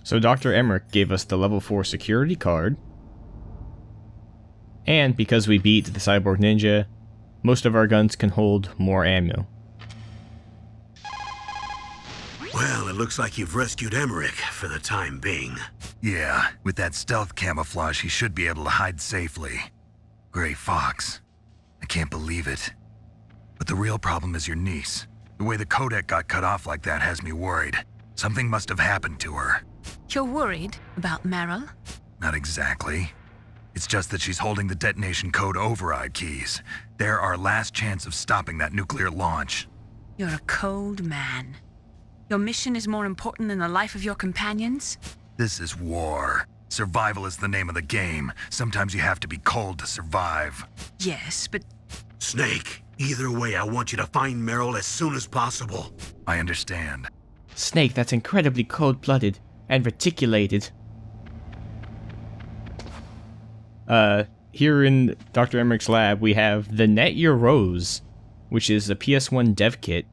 So Dr. Emmerich gave us the level 4 security card. And because we beat the Cyborg Ninja, most of our guns can hold more ammo. Well, it looks like you've rescued Emmerich for the time being. Yeah, with that stealth camouflage, he should be able to hide safely. Gray Fox. I can't believe it. But the real problem is your niece. The way the Codec got cut off like that has me worried. Something must have happened to her. You're worried about Meryl? Not exactly. It's just that she's holding the detonation code override keys. They're our last chance of stopping that nuclear launch. You're a cold man. Your mission is more important than the life of your companions? This is war. Survival is the name of the game. Sometimes you have to be cold to survive. Yes, but... Snake, either way, I want you to find Meryl as soon as possible. I understand. Snake, that's incredibly cold-blooded and reticulated. Here in Dr. Emmerich's lab, we have the Netgear Rose, which is a PS1 dev kit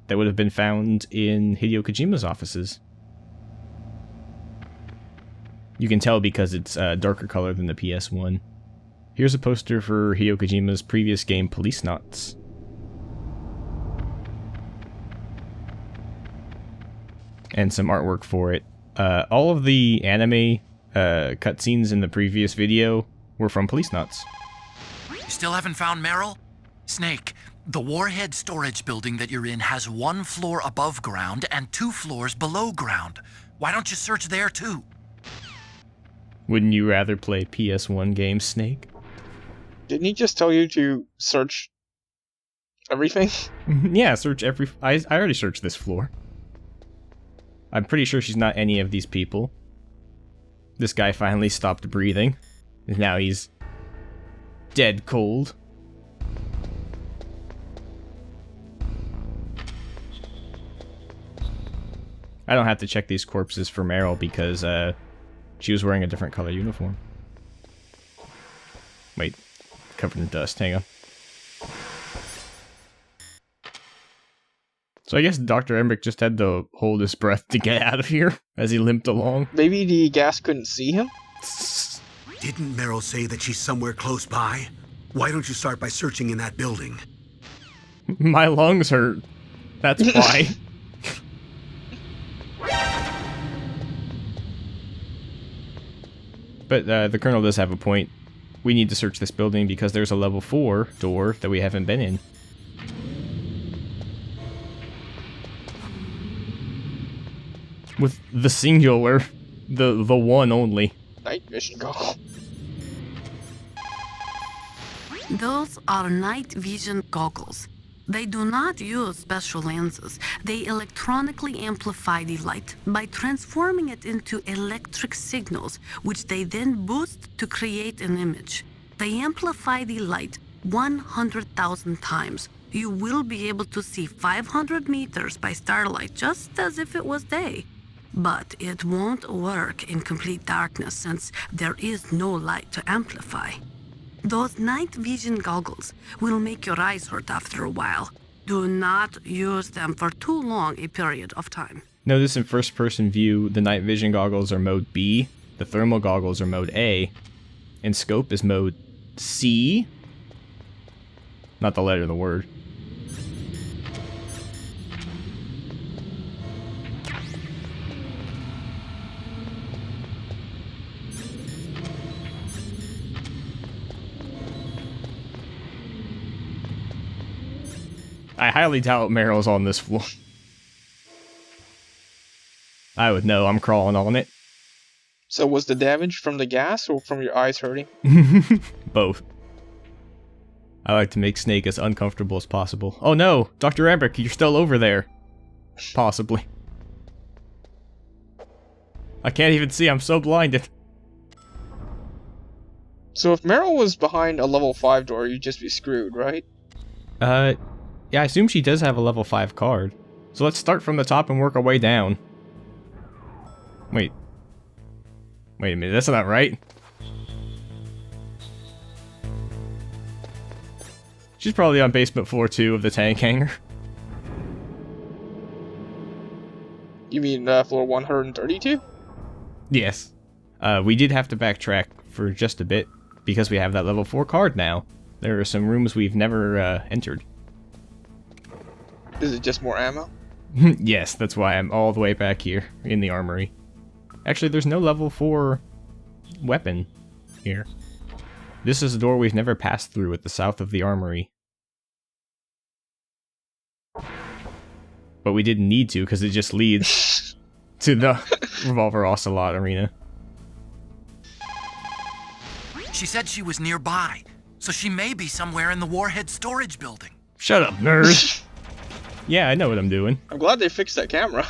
that would have been found in Hideo Kojima's offices. You can tell because it's a darker color than the PS1. Here's a poster for Hideo Kojima's previous game, Police Knots. And some artwork for it. All of the anime cutscenes in the previous video were from Police Knots. You still haven't found Meryl? Snake, the Warhead storage building that you're in has 1 floor above ground and 2 floors below ground. Why don't you search there too? Wouldn't you rather play PS1 games, Snake? Didn't he just tell you to search everything? Yeah, search every... I already searched this floor. I'm pretty sure she's not any of these people. This guy finally stopped breathing. And now he's... dead cold. I don't have to check these corpses for Meryl because, she was wearing a different color uniform. Wait, covered in dust, hang on. So I guess Dr. Emmerich just had to hold his breath to get out of here as he limped along. Maybe the gas couldn't see him? Didn't Meryl say that she's somewhere close by? Why don't you start by searching in that building? My lungs hurt. That's why. But the Colonel does have a point. We need to search this building because there's a level 4 door that we haven't been in. With the singular, the one only. Night vision goggle. Those are night vision goggles. They do not use special lenses. They electronically amplify the light by transforming it into electric signals, which they then boost to create an image. They amplify the light 100,000 times. You will be able to see 500 meters by starlight, just as if it was day. But it won't work in complete darkness since there is no light to amplify. Those night vision goggles will make your eyes hurt after a while. Do not use them for too long a period of time. Notice in first-person view, the night vision goggles are mode B, the thermal goggles are mode A, and scope is mode C? Not the letter, the word. I highly doubt Meryl's on this floor. I would know, I'm crawling on it. So was the damage from the gas or from your eyes hurting? Both. I like to make Snake as uncomfortable as possible. Oh no! Dr. Emmerich, you're still over there. Possibly. I can't even see, I'm so blinded. So if Meryl was behind a level 5 door, you'd just be screwed, right? Yeah, I assume she does have a level 5 card. So let's start from the top and work our way down. Wait a minute, that's not right. She's probably on basement floor 2 of the tank hangar. You mean floor 132? Yes. We did have to backtrack for just a bit, because we have that level 4 card now. There are some rooms we've never entered. Is it just more ammo? Yes, that's why I'm all the way back here, in the armory. Actually, there's no level 4 weapon here. This is a door we've never passed through at the south of the armory. But we didn't need to, because it just leads to the Revolver Ocelot arena. She said she was nearby, so she may be somewhere in the Warhead storage building. Shut up, nerd! Yeah, I know what I'm doing. I'm glad they fixed that camera.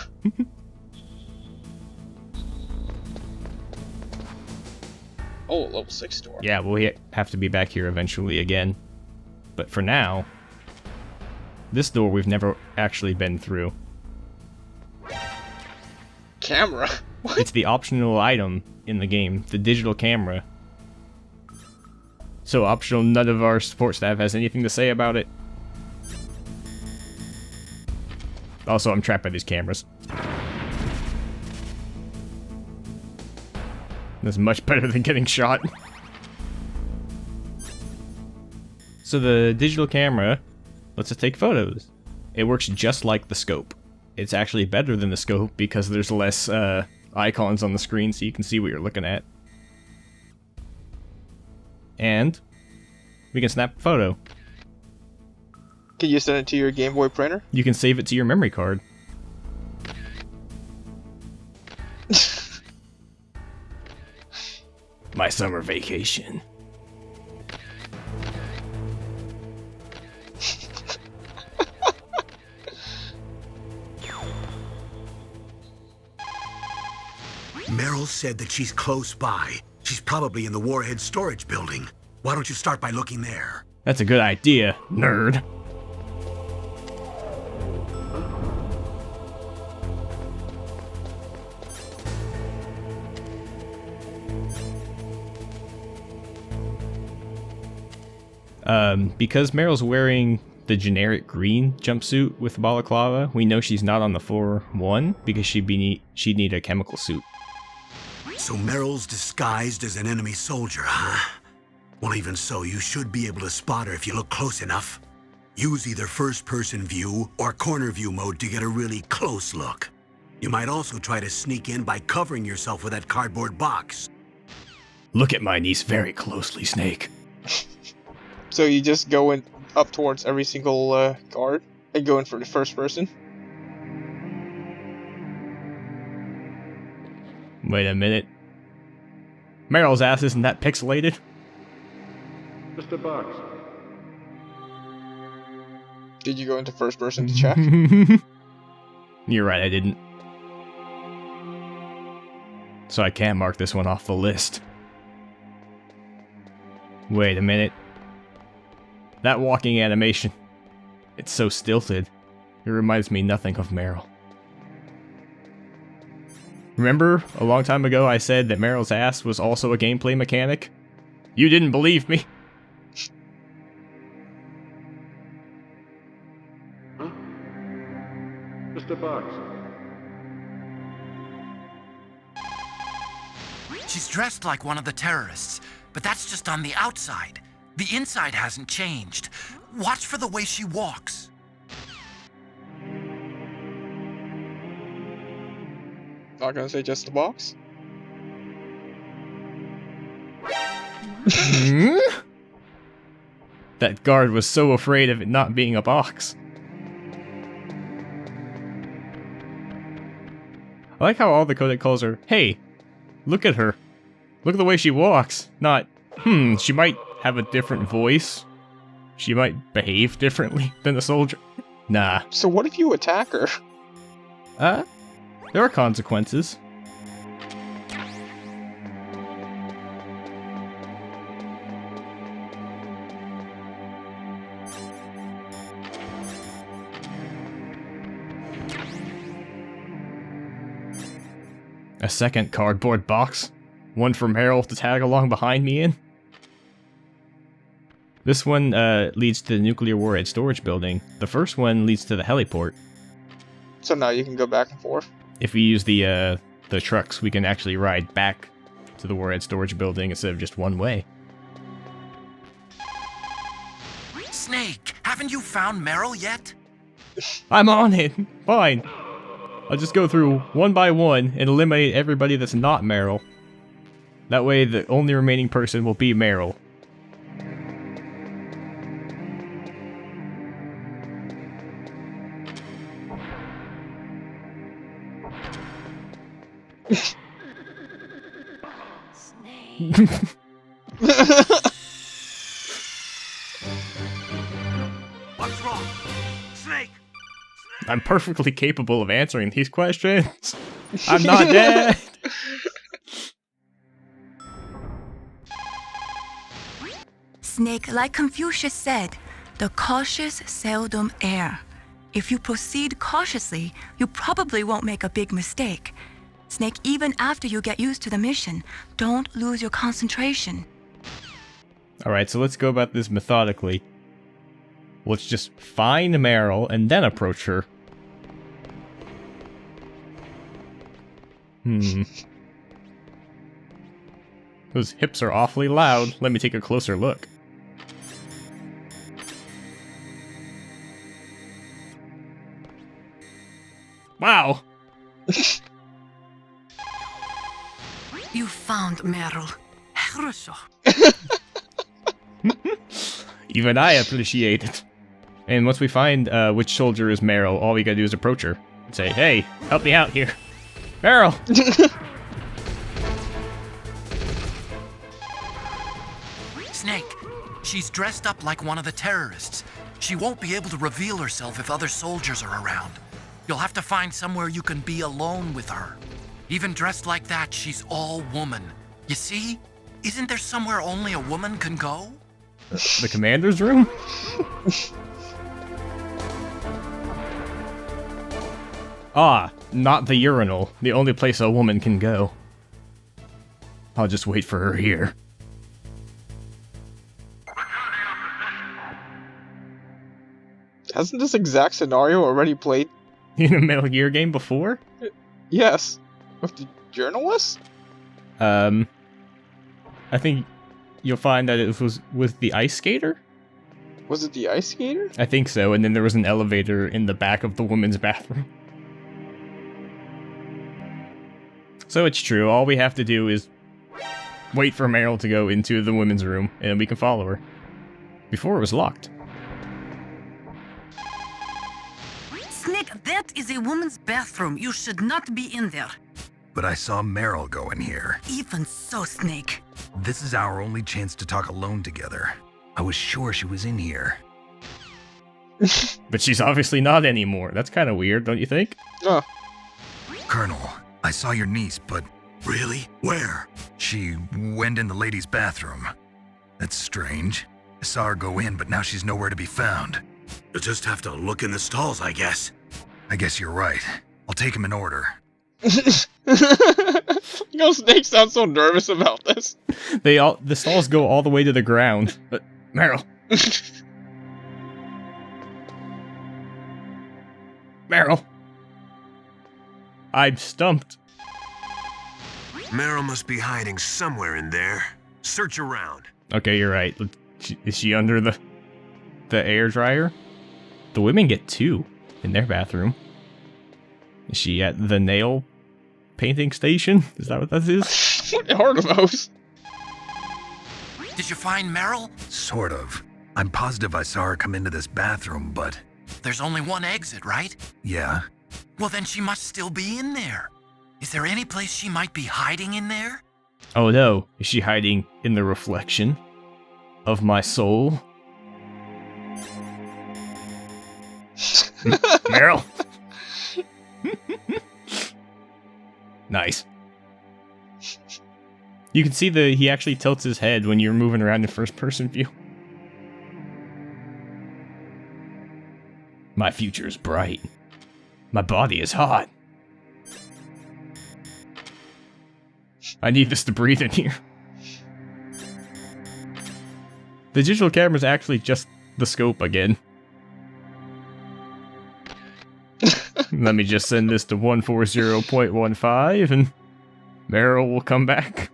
Oh, level 6 door. Yeah, we'll have to be back here eventually again. But for now, this door we've never actually been through. Camera? What? It's the optional item in the game, the digital camera. So optional, none of our support staff has anything to say about it. Also, I'm trapped by these cameras. That's much better than getting shot. So the digital camera lets us take photos. It works just like the scope. It's actually better than the scope because there's less icons on the screen so you can see what you're looking at. And we can snap a photo. Can you send it to your Game Boy printer? You can save it to your memory card. My summer vacation. Meryl said that she's close by. She's probably in the Warhead storage building. Why don't you start by looking there? That's a good idea, nerd. Because Meryl's wearing the generic green jumpsuit with the balaclava, we know she's not on the floor 1 because she'd need a chemical suit. So Meryl's disguised as an enemy soldier, huh? Well, even so, you should be able to spot her if you look close enough. Use either first-person view or corner view mode to get a really close look. You might also try to sneak in by covering yourself with that cardboard box. Look at my niece very closely, Snake. So you just go in up towards every single guard and go in for the first person? Wait a minute. Meryl's ass isn't that pixelated? Mr. Box. Did you go into first person to check? You're right, I didn't. So I can't mark this one off the list. Wait a minute. That walking animation. It's so stilted. It reminds me nothing of Meryl. Remember, a long time ago I said that Meryl's ass was also a gameplay mechanic? You didn't believe me. Huh? Mr. Box. She's dressed like one of the terrorists, but that's just on the outside. The inside hasn't changed. Watch for the way she walks. Not gonna say just the box? Hmm? That guard was so afraid of it not being a box. I like how all the codec calls her, hey, look at her. Look at the way she walks. Not, she might have a different voice. She might behave differently than a soldier. Nah. So what if you attack her? There are consequences. A second cardboard box. One for Meryl to tag along behind me in. This one leads to the nuclear warhead storage building. The first one leads to the heliport. So now you can go back and forth? If we use the the trucks, we can actually ride back to the Warhead storage building instead of just one way. Snake, haven't you found Meryl yet? I'm on it! Fine. I'll just go through one by one and eliminate everybody that's not Meryl. That way the only remaining person will be Meryl. What's wrong? Snake! I'm perfectly capable of answering these questions. I'm not dead. Snake, like Confucius said, the cautious seldom err. If you proceed cautiously, you probably won't make a big mistake. Snake, even after you get used to the mission, don't lose your concentration. Alright, so let's go about this methodically. Let's just find Meryl and then approach her. Those hips are awfully loud. Let me take a closer look. Wow! You found Meryl. Хорошо. Even I appreciate it. And once we find which soldier is Meryl, all we gotta do is approach her and say, "Hey, help me out here. Meryl!" Snake, she's dressed up like one of the terrorists. She won't be able to reveal herself if other soldiers are around. You'll have to find somewhere you can be alone with her. Even dressed like that, she's all woman. You see? Isn't there somewhere only a woman can go? The commander's room? Ah, not the urinal. The only place a woman can go. I'll just wait for her here. Hasn't this exact scenario already played? In a Metal Gear game before? Yes. With the journalist? I think you'll find that it was with the ice skater? Was it the ice skater? I think so, and then there was an elevator in the back of the women's bathroom. So it's true, all we have to do is wait for Meryl to go into the women's room, and we can follow her. Before it was locked. Snake, that is a woman's bathroom. You should not be in there. But I saw Meryl go in here. Even so, Snake. This is our only chance to talk alone together. I was sure she was in here. But she's obviously not anymore. That's kind of weird, don't you think? Oh. Colonel, I saw your niece, but Really? Where? she went in the ladies' bathroom. That's strange. I saw her go in, but now she's nowhere to be found. You'll just have to look in the stalls, I guess. I guess you're right. I'll take him in order. You know, Snake sounds so nervous about this. The stalls go all the way to the ground. But Meryl. Meryl. I'm stumped. Meryl must be hiding somewhere in there. Search around. Okay, you're right. Is she under the air dryer? The women get 2 in their bathroom. Is she at the nail painting station? Is that what that is? What are those? Did you find Meryl? Sort of. I'm positive I saw her come into this bathroom, but There's only one exit, right? yeah. Well, then she must still be in there. Is there any place she might be hiding in there? Oh no, is she hiding in the reflection of my soul? Meryl? Nice. You can see he actually tilts his head when you're moving around in first person view. My future is bright. My body is hot. I need this to breathe in here. The digital camera is actually just the scope again. Let me just send this to 140.15 and Meryl will come back.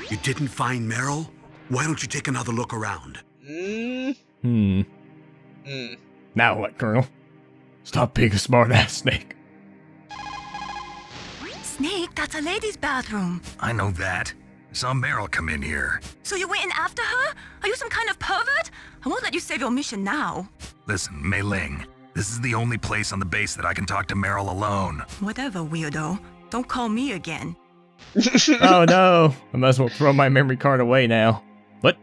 You didn't find Meryl? Why don't you take another look around? Now what, Colonel? Stop being a smartass, Snake. Snake, that's a ladies' bathroom. I know that. I saw Meryl come in here. So you went in after her? Are you some kind of pervert? I won't let you save your mission now. Listen, Mei Ling, this is the only place on the base that I can talk to Meryl alone. Whatever, weirdo. Don't call me again. Oh no, I might as well throw my memory card away now. What?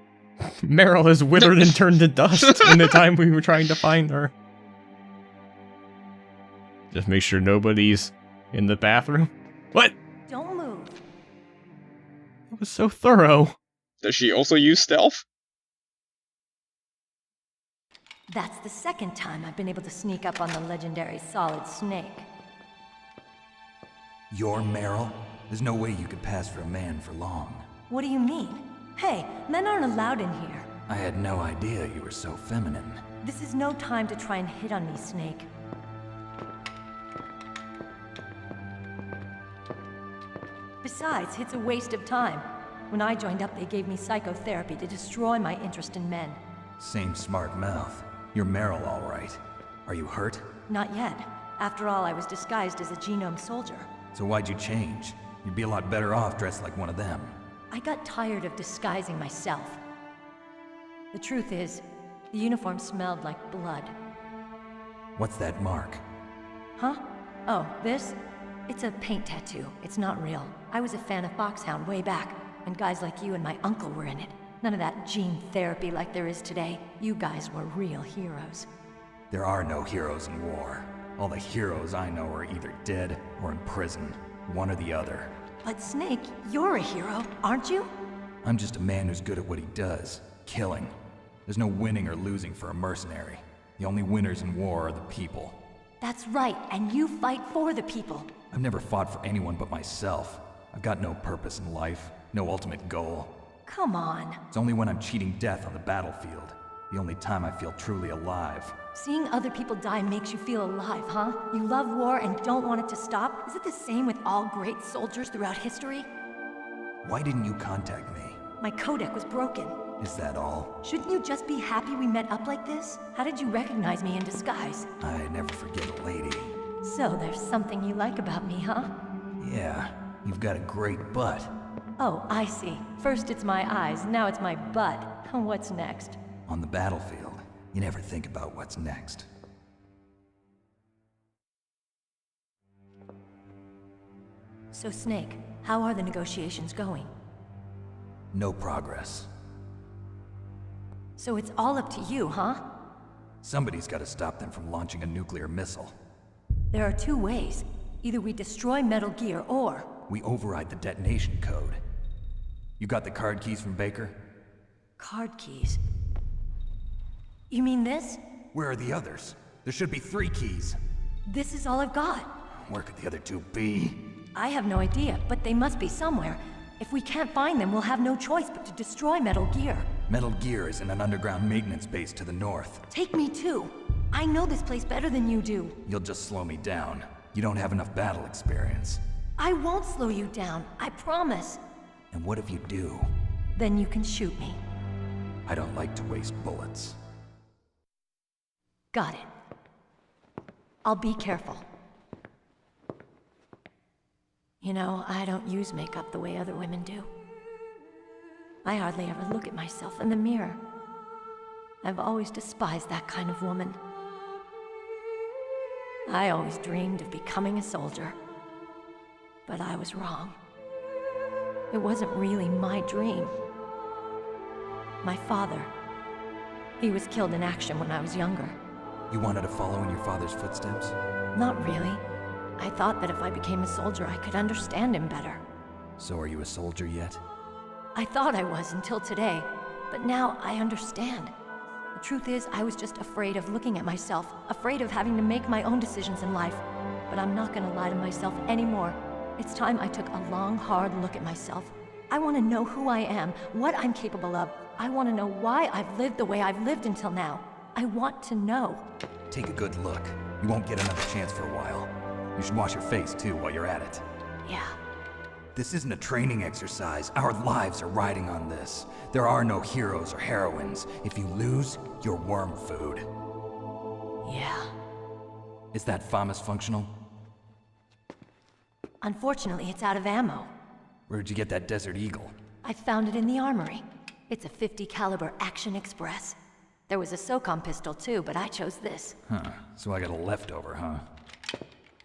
Meryl has withered and turned to dust in the time we were trying to find her. Just make sure nobody's in the bathroom. What? Don't move. That was so thorough. Does she also use stealth? That's the second time I've been able to sneak up on the legendary Solid Snake. You're Meryl? There's no way you could pass for a man for long. What do you mean? Hey, men aren't allowed in here. I had no idea you were so feminine. This is no time to try and hit on me, Snake. Besides, it's a waste of time. When I joined up, they gave me psychotherapy to destroy my interest in men. Same smart mouth. You're Meryl, all right. Are you hurt? Not yet. After all, I was disguised as a genome soldier. So why'd you change? You'd be a lot better off dressed like one of them. I got tired of disguising myself. The truth is, the uniform smelled like blood. What's that mark? Huh? Oh, this? It's a paint tattoo. It's not real. I was a fan of Foxhound way back, when guys like you and my uncle were in it. None of that gene therapy like there is today. You guys were real heroes. There are no heroes in war. All the heroes I know are either dead or in prison. One or the other. But Snake, you're a hero, aren't you? I'm just a man who's good at what he does. Killing. There's no winning or losing for a mercenary. The only winners in war are the people. That's right, and you fight for the people. I've never fought for anyone but myself. I've got no purpose in life, no ultimate goal. Come on. It's only when I'm cheating death on the battlefield. The only time I feel truly alive. Seeing other people die makes you feel alive, huh? You love war and don't want it to stop? Is it the same with all great soldiers throughout history? Why didn't you contact me? My codec was broken. Is that all? Shouldn't you just be happy we met up like this? How did you recognize me in disguise? I never forget a lady. So there's something you like about me, huh? Yeah, you've got a great butt. Oh, I see. First it's my eyes, now it's my butt. What's next? On the battlefield, you never think about what's next. So Snake, how are the negotiations going? No progress. So it's all up to you, huh? Somebody's got to stop them from launching a nuclear missile. There are two ways. Either we destroy Metal Gear, or... we override the detonation code. You got the card keys from Baker? Card keys? You mean this? Where are the others? There should be 3 keys. This is all I've got. Where could the other 2 be? I have no idea, but they must be somewhere. If we can't find them, we'll have no choice but to destroy Metal Gear. Metal Gear is in an underground maintenance base to the north. Take me too. I know this place better than you do. You'll just slow me down. You don't have enough battle experience. I won't slow you down, I promise. And what if you do? Then you can shoot me. I don't like to waste bullets. Got it. I'll be careful. You know, I don't use makeup the way other women do. I hardly ever look at myself in the mirror. I've always despised that kind of woman. I always dreamed of becoming a soldier. But I was wrong. It wasn't really my dream. My father, he was killed in action when I was younger. You wanted to follow in your father's footsteps? Not really. I thought that if I became a soldier, I could understand him better. So are you a soldier yet? I thought I was until today, but now I understand. The truth is, I was just afraid of looking at myself, afraid of having to make my own decisions in life. But I'm not gonna lie to myself anymore. It's time I took a long, hard look at myself. I want to know who I am, what I'm capable of. I want to know why I've lived the way I've lived until now. I want to know. Take a good look. You won't get another chance for a while. You should wash your face, too, while you're at it. Yeah. This isn't a training exercise. Our lives are riding on this. There are no heroes or heroines. If you lose, you're worm food. Yeah. Is that FAMAS functional? Unfortunately, it's out of ammo. Where'd you get that Desert Eagle? I found it in the armory. It's a .50 caliber Action Express. There was a SOCOM pistol too, but I chose this. Huh, so I got a leftover, huh?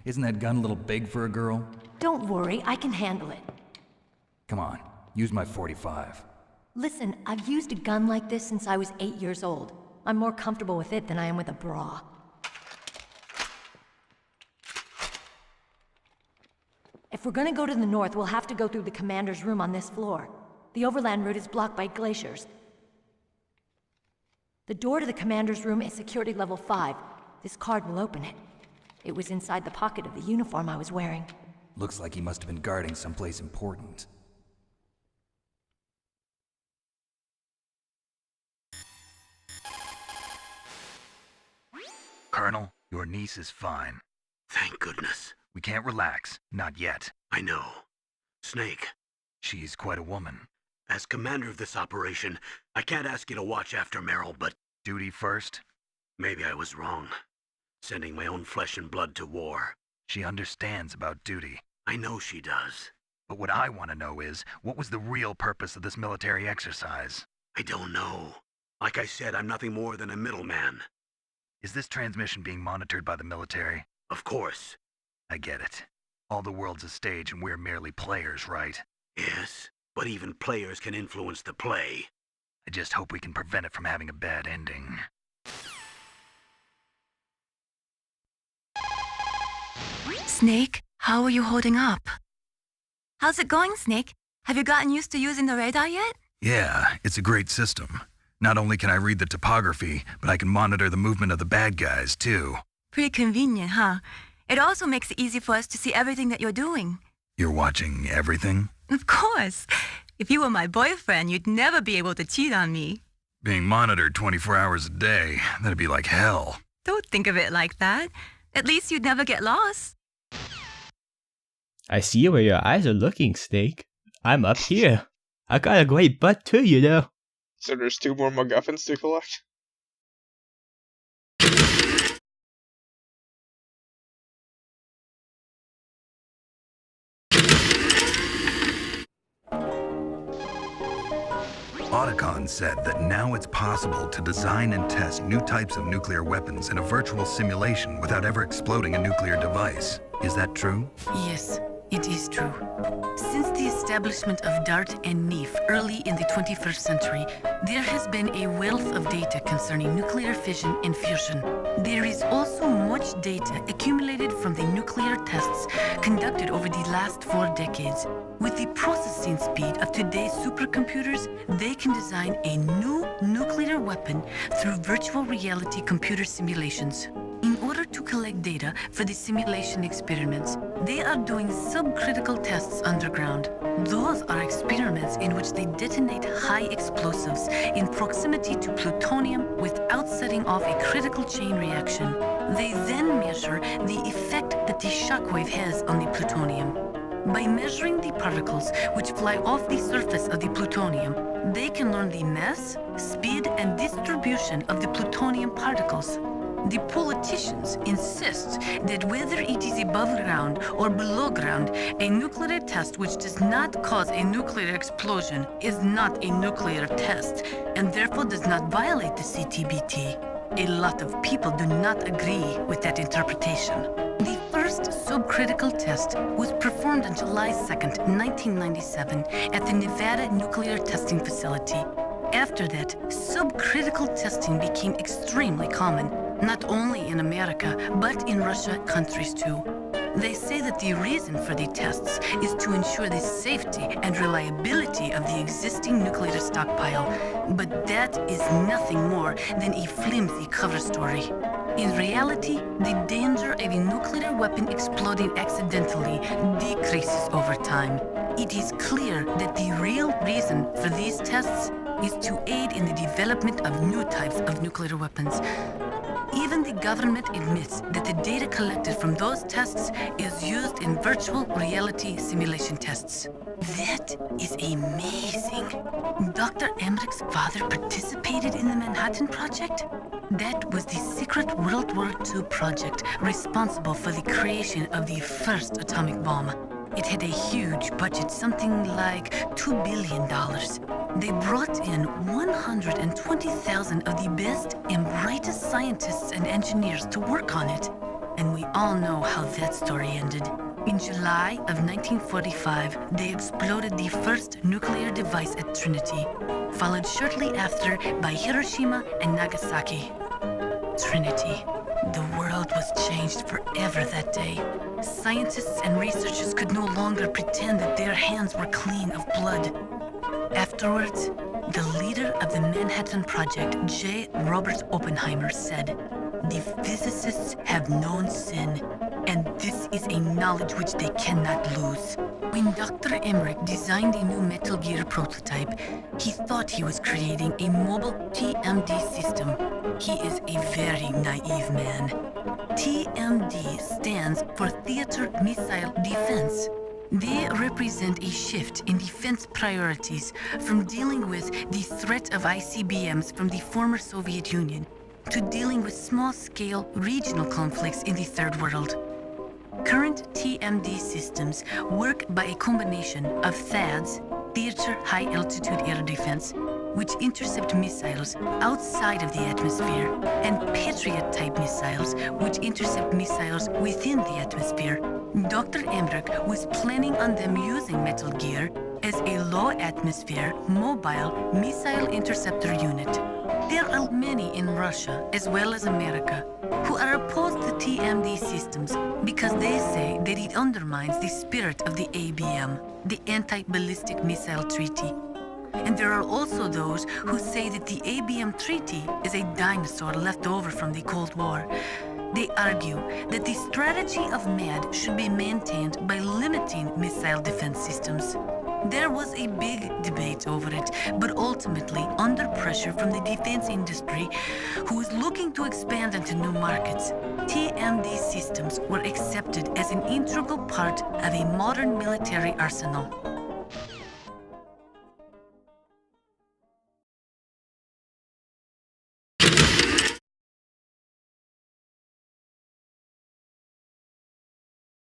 Isn't that gun a little big for a girl? Don't worry, I can handle it. Come on, use my .45. Listen, I've used a gun like this since I was 8 years old. I'm more comfortable with it than I am with a bra. If we're gonna go to the north, we'll have to go through the commander's room on this floor. The overland route is blocked by glaciers. The door to the commander's room is security level 5. This card will open it. It was inside the pocket of the uniform I was wearing. Looks like he must have been guarding someplace important. Colonel, your niece is fine. Thank goodness. We can't relax. Not yet. I know. Snake, She's quite a woman. as commander of this operation, I can't ask you to watch after Meryl, but Duty first? maybe I was wrong. Sending my own flesh and blood to war. She understands about duty. I know she does. But what I want to know is, what was the real purpose of this military exercise? I don't know. Like I said, I'm nothing more than a middleman. Is this transmission being monitored by the military? Of course. I get it. All the world's a stage and we're merely players, right? Yes, but even players can influence the play. I just hope we can prevent it from having a bad ending. Snake, how are you holding up? How's it going, Snake? Have you gotten used to using the radar yet? Yeah, it's a great system. Not only can I read the topography, but I can monitor the movement of the bad guys, too. Pretty convenient, huh? It also makes it easy for us to see everything that you're doing. You're watching everything? Of course. If you were my boyfriend, you'd never be able to cheat on me. Being monitored 24 hours a day, that'd be like hell. Don't think of it like that. At least you'd never get lost. I see where your eyes are looking, Snake. I'm up here. I got a great butt too, you know. So there's 2 more MacGuffins to collect. Otacon said that now it's possible to design and test new types of nuclear weapons in a virtual simulation without ever exploding a nuclear device. Is that true? Yes, it is true. Since the establishment of DART and NEEF early in the 21st century, there has been a wealth of data concerning nuclear fission and fusion. There is also much data accumulated from the nuclear tests conducted over the last 4 decades. With the processing speed of today's supercomputers, they can design a new nuclear weapon through virtual reality computer simulations. In order to collect data for the simulation experiments, they are doing subcritical tests underground. Those are experiments in which they detonate high explosives in proximity to plutonium without setting off a critical chain reaction. They then measure the effect that the shockwave has on the plutonium. By measuring the particles which fly off the surface of the plutonium, they can learn the mass, speed, and distribution of the plutonium particles. The politicians insist that whether it is above ground or below ground, a nuclear test which does not cause a nuclear explosion is not a nuclear test, and therefore does not violate the CTBT. A lot of people do not agree with that interpretation. The first subcritical test was performed on July 2nd, 1997 at the Nevada Nuclear Testing Facility. After that, subcritical testing became extremely common, not only in America, but in Russia countries too. They say that the reason for the tests is to ensure the safety and reliability of the existing nuclear stockpile, but that is nothing more than a flimsy cover story. In reality, the danger of a nuclear weapon exploding accidentally decreases over time. It is clear that the real reason for these tests is to aid in the development of new types of nuclear weapons. Even the government admits that the data collected from those tests is used in virtual reality simulation tests. That is amazing. Dr. Emmerich's father participated in the Manhattan Project? That was the secret World War II project responsible for the creation of the first atomic bomb. It had a huge budget, something like $2 billion. They brought in 120,000 of the best and brightest scientists and engineers to work on it. And we all know how that story ended. In July of 1945, they exploded the first nuclear device at Trinity, followed shortly after by Hiroshima and Nagasaki. Trinity. The world was changed forever that day. Scientists and researchers could no longer pretend that their hands were clean of blood. Afterwards, the leader of the Manhattan Project, J. Robert Oppenheimer, said, "The physicists have known sin, and this is a knowledge which they cannot lose." When Dr. Emmerich designed a new Metal Gear prototype, he thought he was creating a mobile TMD system. He is a very naive man. TMD stands for Theater Missile Defense. They represent a shift in defense priorities from dealing with the threat of ICBMs from the former Soviet Union to dealing with small-scale regional conflicts in the Third World. Current TMD systems work by a combination of THAADs, Theater High Altitude Air Defense, which intercept missiles outside of the atmosphere, and Patriot-type missiles, which intercept missiles within the atmosphere. Dr. Emmerich was planning on them using Metal Gear as a low-atmosphere, mobile missile interceptor unit. There are many in Russia, as well as America, who are opposed to TMD systems because they say that it undermines the spirit of the ABM, the Anti-Ballistic Missile Treaty. And there are also those who say that the ABM Treaty is a dinosaur left over from the Cold War. They argue that the strategy of MAD should be maintained by limiting missile defense systems. There was a big debate over it, but ultimately, under pressure from the defense industry, who is looking to expand into new markets, TMD systems were accepted as an integral part of a modern military arsenal.